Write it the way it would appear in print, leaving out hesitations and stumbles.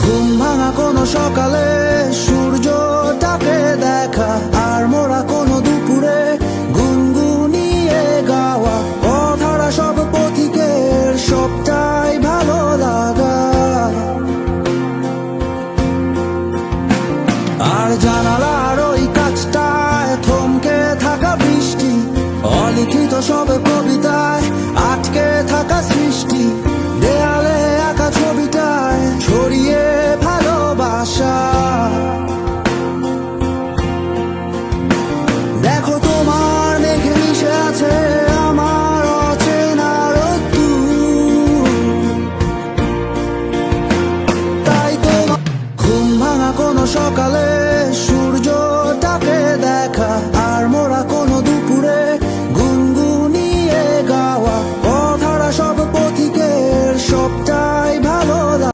ঘুম ভাঙা কোনো সকালে সূর্যটাকে দেখা, আর মোরা কোনো দুপুরে গুনগুনিয়ে গাওয়া অধরা সব পথিকের সবটাই ভালো লাগা। আর জানালার ওই কাছটায় থমকে থাকা বৃষ্টি, অলিখিত সব কবিতায় আটকে থাকা সৃষ্টি, দেয়ালে আঁকা ছবিটায় ছড়িয়ে ভালোবাসা। দেখো তোমার মেঘে মিশে আছে আমার অচেনা রোদ্দুর, তাই তোমার ঘুম ভাঙা কোনো সকালে